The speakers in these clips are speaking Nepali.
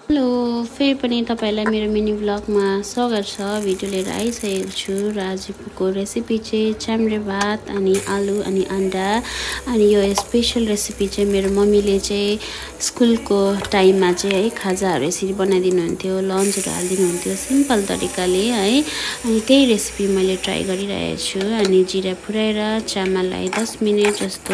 हेलो फेरि पनि तपाईलाई मेरो मिनी भ्लगमा स्वागत छ। भिडियो लिएर आइसकेको छु र आजको रेसिपी चाहिँ चाम्रे भात अनि आलु अनि अन्डा। अनि यो स्पेशल रेसिपी चाहिँ मेरो मम्मीले चाहिँ स्कुलको टाइममा चाहिँ है खाजाहरू यसरी बनाइदिनुहुन्थ्यो, लन्चहरू हालिदिनुहुन्थ्यो सिम्पल तरिकाले है। अनि त्यही रेसिपी मैले ट्राई गरिरहेको छु। अनि जिरा फुराएर चामललाई 10 मिनेट जस्तो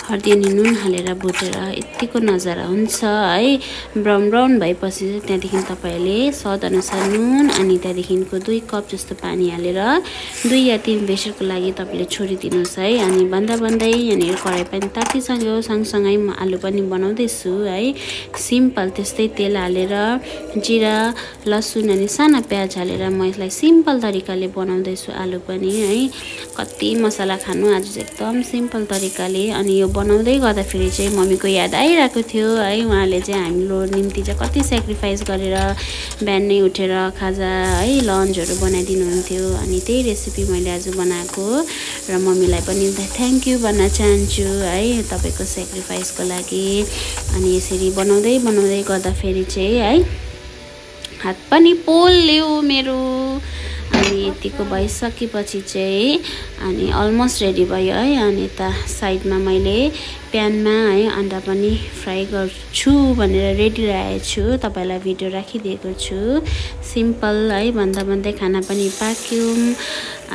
हर्दी अनि नुन हालेर भुटेर यतिको नजारा हुन्छ है। ब्राउन ब्राउन भएपछि त्यहाँदेखि तपाईले स्वाद अनुसार नुन अनि त्यहाँदेखिको 2 कप जस्तो पानी हालेर 2 या 3 बेसरको लागि तपाईले छोडिदिनुस् है। अनि भन्दा भन्दै यहाँनिर कराई पनि तातिसक्यो, सँगसँगै म आलु पनि बनाउँदै छु है। सिम्पल त्यस्तै तेल हालेर जिरा लसुन अनि साना प्याज हालेर म यसलाई सिम्पल तरिकाले बनाउँदै छु आलु पनि है। कति मसला खानु, आज चाहिँ एकदम सिम्पल तरिकाले। अनि यो बनाउँदै गर्दा फेरि चाहिँ मम्मीको याद आइरहेको थियो है। उहाँले चाहिँ हाम्रो निम्ति चाहिँ कति सेक्रिफाइस गरेर बिहानै उठेर खाजा है लन्चहरू बनाइदिनुहुन्थ्यो। अनि त्यही रेसिपी मैले आज बनाएको र मम्मीलाई पनि थ्याङ्क यू भन्न चाहन्छु है तपाईको सेक्रिफाइसको लागि। अनि यसरी बनाउँदै बनाउँदै गर्दा फेरि चाहिँ है हात पनि पोल्यो मेरो। अनि यतिको भइसकेपछि चाहिँ अनि अलमोस्ट रेडी भयो है। अनि यता साइडमा मैले प्यानमा है अन्डा पनि फ्राई गर्छु भनेर रेडी राखेको छु, तपाईलाई भिडियो राखिदिएको छु। सिम्पल है भन्दा भन्दै खाना पनि पाक्यो।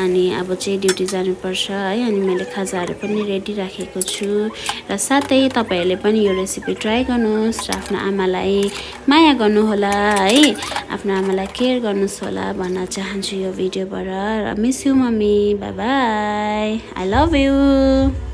अनि अब चाहिँ ड्युटी जानुपर्छ है। अनि मैले खाजाहरू पनि रेडी राखेको छु र साथै तपाईहरुले पनि यो रेसिपी ट्राई गर्नुहोस् र आफ्नो आमालाई माया गर्नुहोला है, आफ्नो आमालाई केयर गर्नुहोस् होला भन्न चाहन्छु यो भिडियोबाट। र miss you mummy, bye bye, I love you.